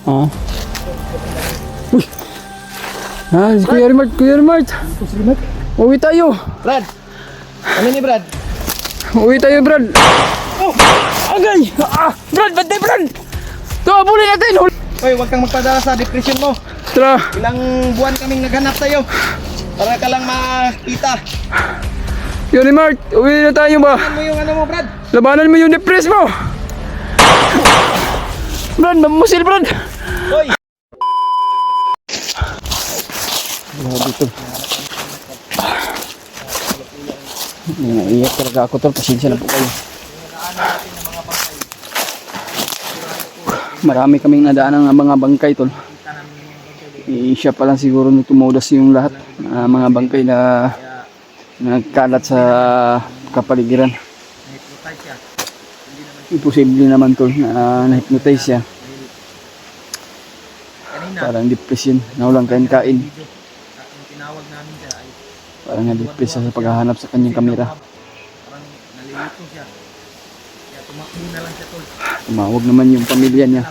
Oo. Uy! Ah, si Kuya Rimart, Kuya Rimart! Uwi tayo! Brad! Ano ni Brad? Uwi tayo, Brad! Oh! Agay! Brad! Bantay, Brad! Ito, abulin natin! Hoy, huwag kang magpadala sa depression mo. Tara! Ilang buwan kaming naghanap sa'yo. Para ka lang makita. Kuya Rimart, uwi na tayo ba? Ano mo yung ano mo, Brad? Labanan mo yung depress mo! Brad, mamusil, Brad! Hoy! Grabe ito. Naiiyak talaga ako tol, pasensya na po kayo. Marami kaming nadaan ng mga bangkay tol. Siya pa lang siguro na tumudas yung lahat. Mga bangkay na nagkalat sa kapaligiran. Imposible naman tol na na-hypnotize siya. Parang depression, nawalang kain-kain. Parang na-depress siya sa paghahanap sa kanyang kamera. Tumawag naman yung pamilya niya,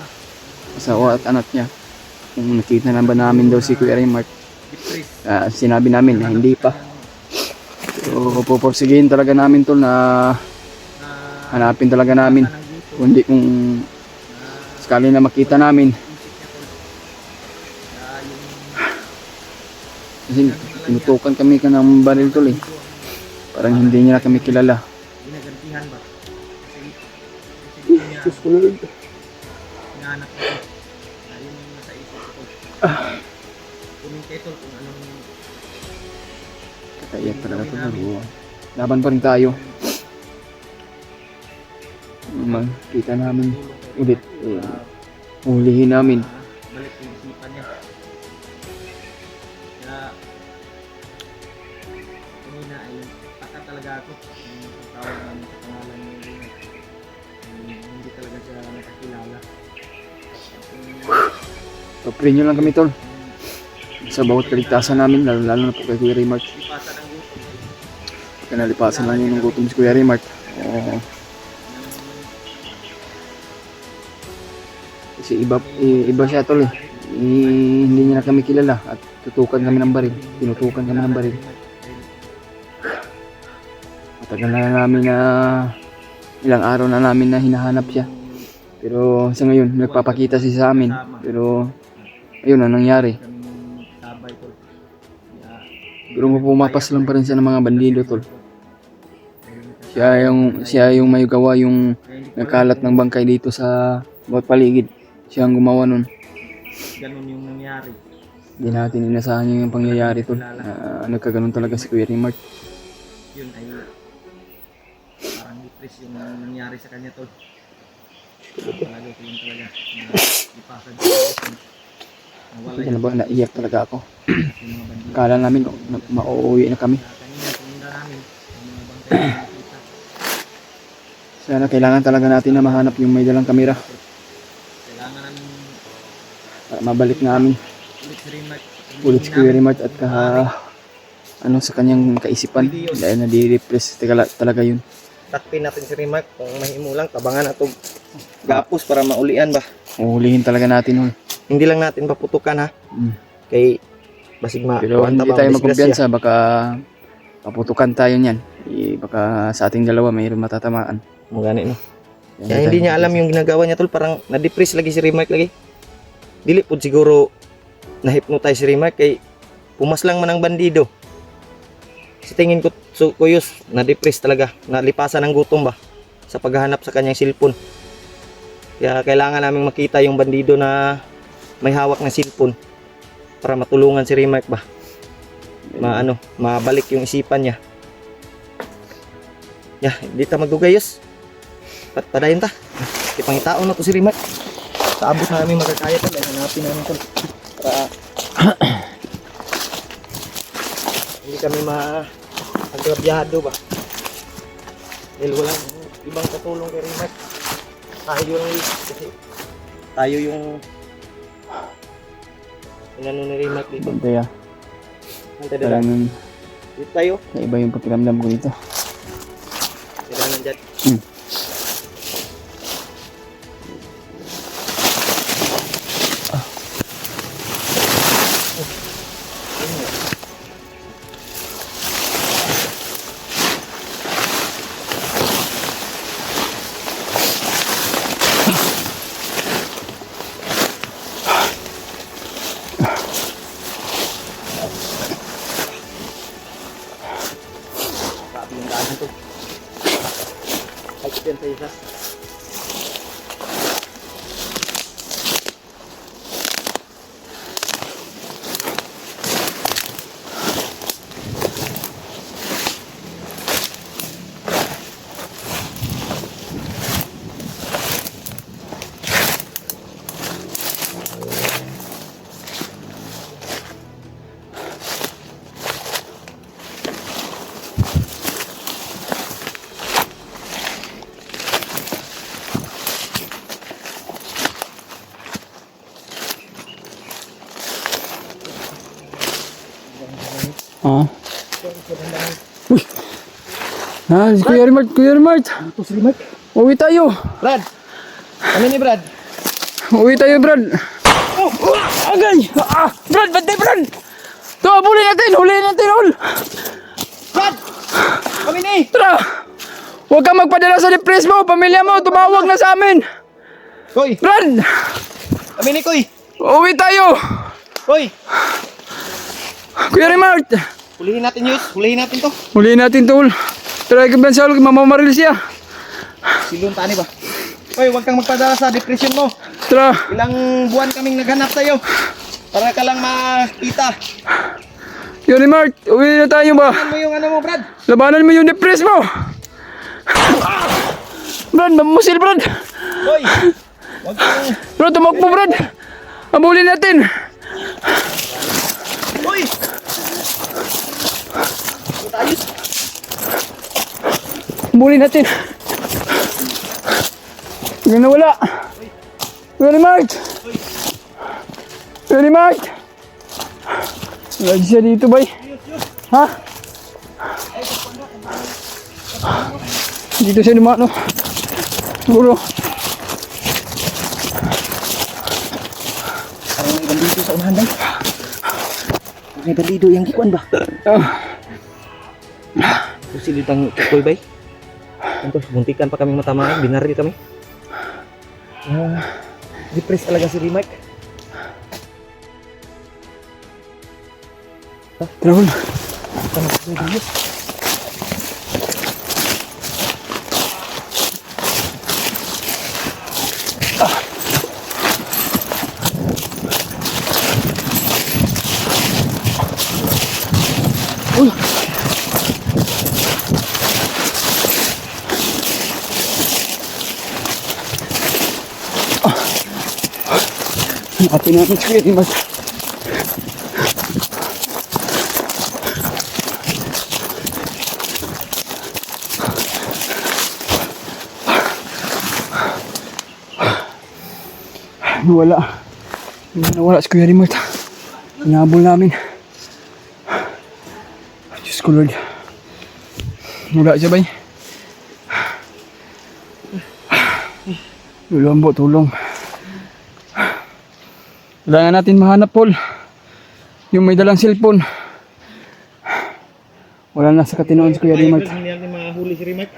asawa at anak niya. Kung nakita na ba namin daw si Kuya Rimart. Sinabi namin na hindi pa. So pupursigihin talaga namin tol na hanapin talaga namin. Kundi kung sakali na makita namin. Kasi tinutukan kami ka ng baril tol eh. Parang hindi niya na kami kilala. Ginagantihan ba? Diyos ko Lord. Hinahanap ko. Ayun yung nasa isip ko. Kumintay tol kung anong Kakaiyak talaga ito. Laban pa rin tayo. Makita namin ulit. Hulihin namin. balik yung isipan niya. Kaya kanina ay taka talaga ako yung pagtawag namin sa pangalan niya. Hindi talaga siya nakakilala. Paprin nyo lang kami tol. Sa bawat kaligtasan namin, lalo na po kay Kuya Rimart. Lipasan ang gusto. Pagka nalipasan lang yun ng gutom si Kuya Rimart. Kasi iba siya tol eh. Hindi niya na kami kilala at tutukan kami ng baril. Tinutukan kami ng baril. Matagal na namin na ilang araw na namin na hinahanap siya. Pero sa ngayon, nagpapakita siya sa amin. Pero ayun na nangyari. Pero pumapas lang pa rin siya ng mga bandido tol. Siya yung may gawa yung nagkalat ng bangkay dito sa bawat paligid. Siya ang gumawa nun. Ganun yung nangyari. Hindi natin inasahan yung pangyayari tol. Nagkaganon talaga si Kuya Rimart. Yun ay parang depress yung nangyari sa kanya tol. Talaga ko yun talaga. Ipasan Hindi na ba naiyak talaga ako. Kala namin mauuwi na kami. Kanina pumunta namin yung mga bangkay na nakita. Sana kailangan talaga natin na mahanap yung may dalang kamera. Kailangan namin Para mabalik namin ulit si Rimart. ulit si Kuya Rimart at ano sa kanyang kaisipan. Dahil nadi-depress talaga yun. Takpin natin si Rimart kung mahimo lang tabangan nato gapos para maulian ba. Uhulihin talaga natin. Hindi lang natin paputukan ha. Kay basig Pero hindi tayo magkumpiyansa, baka paputukan tayo niyan. Baka sa ating dalawa mayroon matatamaan. Mugani no. Kaya hindi niya alam yung ginagawa niya tol, parang na-depress lagi si Rimart lagi. Dili pud siguro na-hypnotize si Rimart kay pumas lang man ang bandido. Sa tingin ko kuyos, na-depress talaga, nalipasan ng gutom ba sa paghahanap sa kanyang cellphone. Kaya kailangan naming makita yung bandido na may hawak na cellphone para matulungan si Rimart ba. Mabalik yung isipan niya. Hindi ta magdugayos. Padayon ta. Ipangitaon na to si Rimart. Sa abot na namin magkakaya to, hanapin namin to. Para hindi kami agrabyado ba. Dahil walang ibang katulong kay Rimart. Tayo yung inano ni Rimart dito. Bantay Antay dala. Dito tayo. Iba yung pakiramdam ko dito. Kailangan dyan. Ah. Uy. Si Kuya Rimart, Kuya Rimart. Ito si Remark. Uwi tayo. Brad! Ano ni Brad? Uwi tayo, Brad. Oh, agay! Brad, bantay, Brad! Ito, huli natin, hul! Brad! Kami ni! Tara! Huwag kang magpadala sa depress mo, pamilya mo, tumawag na sa amin! Koy! Brad! Kami ni Koy! Uwi tayo! Koy! Kuya Rimart! Hulihin natin Yus! Hulihin natin to! Huliin natin to, hul. Tara, ikabansal, mamamaril siya. Silong tani ba? Koy, huwag kang magpadala sa depression mo! Tara! Ilang buwan kaming naghanap sa'yo para ka lang makita. Kuya Rimart, uwi na tayo ba? Ano mo yung ano mo, Brad? Labanan mo yung depress mo! Brad, mamusil, Brad! Koy! Huwag kang... Brad, tumakbo, Brad! Abulin natin! Koy! Ayos! Abulin natin! Huwag na wala! Kuya Rimart! Kuya Rimart! Wala siya dito, bay. Ha? Dito siya dumano. Siguro. Parang may bandido sa unahan day. May bandido yung gikuan ba? Susilid ang Koy bay. Ito, muntikan pa kaming matamaan. Binaril kami. Depressed talaga si Remark. Rahul. Uy. Nakapin natin siya, Rimart. Nawala si Kuya Rimart. Hinabol namin. Diyos ko, Lord. Wala siya, bay. Tulong po, tulong. Kailangan natin mahanap, Paul. Yung may dalang cellphone. Wala na sa katinoon si Kuya Rimart. Hindi natin mahuli si Remark.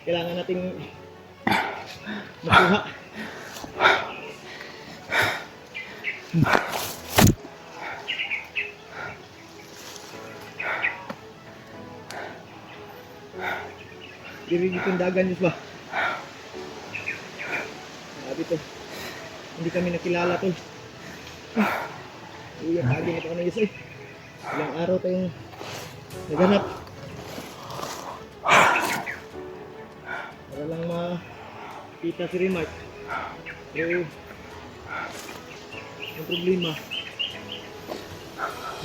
Kailangan natin makuha. Diri dito yung dagan, Diyos ba? Sabi to. Hindi kami nakilala to. Uyang kagi na ito na Diyos eh. Ilang araw tayong naghanap. Para lang makita si Remark. Pero ang problema,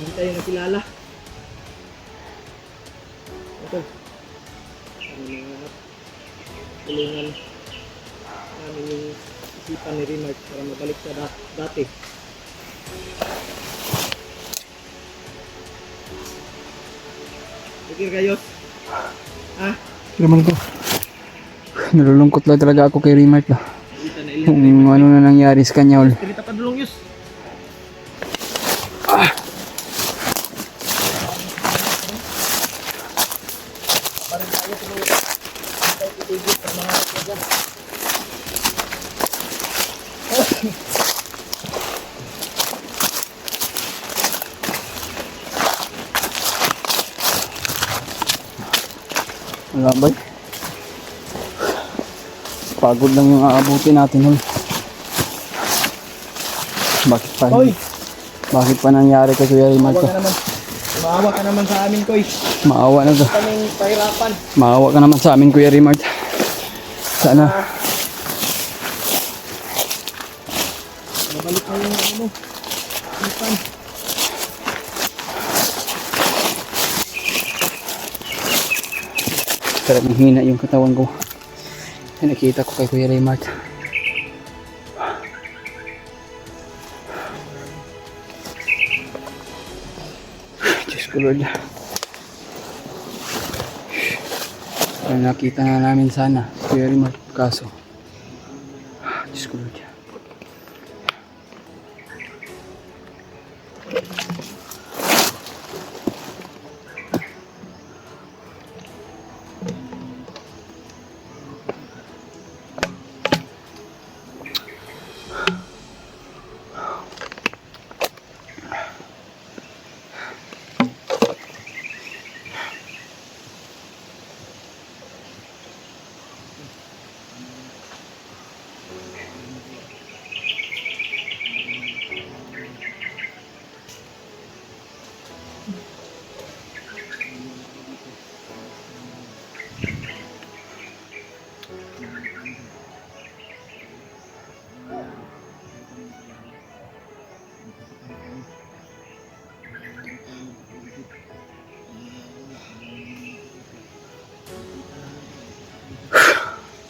hindi tayo nakilala. Ito. Tulungan namin yung isipan ni Remark para mabalik sa dati. Pikir kayo? Ha? Naman ko. Nalulungkot lang talaga ako kay Rimart ba. Kita na Kung ilang. ano na nangyari sa kanya. Kita pa dulong Yus. Wala ba? Pagod lang yung aabutin natin. Bakit pa? Koy! Bakit pa nangyari kay Kuya Rimar to? Maawa ka naman sa amin, Koy. Maawa na to. Kaming pahirapan. Maawa ka naman sa amin, Kuya Rimar. Sana. Mabalik na yung ano. Ipan. Sarap mahina yung katawan ko. Yan, nakita ko kay Kuya Rimar. Diyos ko Lord. Yan, nakita na namin sana Kuya Rimar. Kaso Diyos ko Lord.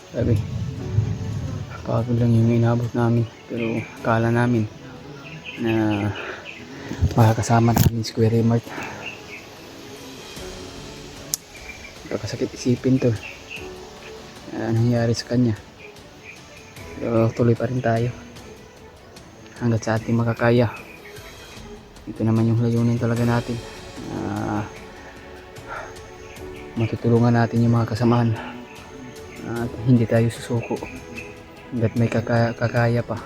Sabi, pagod lang yung inabot namin, pero akala namin na makakasama namin si Kuya Rimar. Kakasakit isipin to, anong nangyari sa kanya. Pero tuloy pa rin tayo hanggat sa ating makakaya. Ito naman yung layunin talaga natin, matutulungan natin yung mga kasamahan at hindi tayo susuko hanggat may kakaya pa.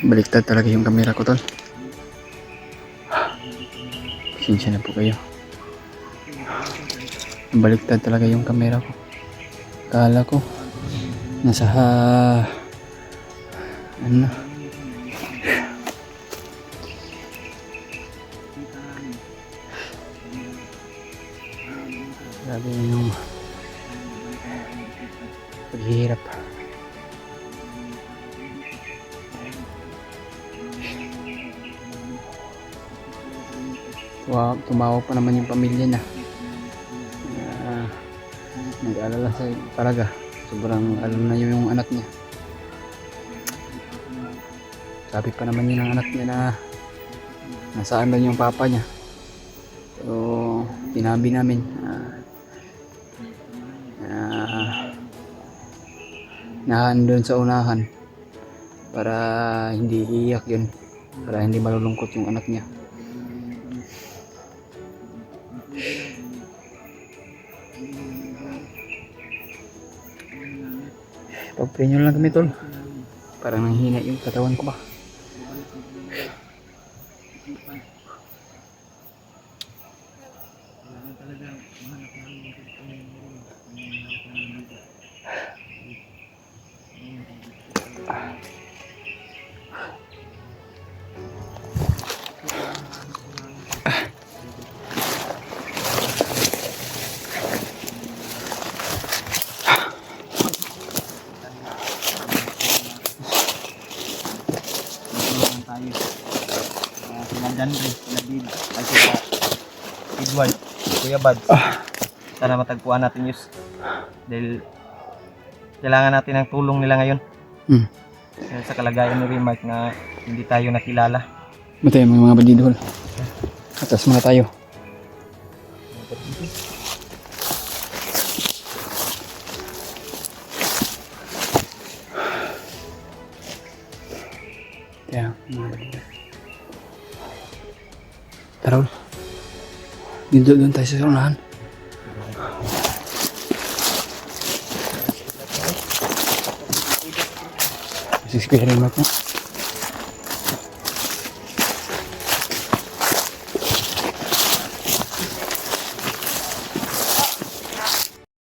Baliktad talaga yung camera ko, tol. Pasensya na po kayo. Baliktad talaga yung camera ko. Akala ko nasa ano, grabe yung paghihirap. Wow, tumawag pa naman yung pamilya na. Nag-alala sa talaga. Sobrang alam na yung anak niya. Sabi pa naman yun ng anak niya na nasaan lang yung papa niya. So, tinabi namin naandun sa unahan para hindi iiyak yun, para hindi malulungkot yung anak niya. Pag-pray nyo lang kami, tol. Parang nanghina yung katawan ko ba. Sila Janry, sila Bid, ay sila Edward, Kuya Bad. Sana matagpuan natin yun. Dahil kailangan natin ng tulong nila ngayon. Sa kalagayan ni Rimar na hindi tayo nakilala. Matay mga bandidol. Atas mga tayo. Kaya mga bandidol. Tara, doon tayo sa unahan. si Kuya Remark na.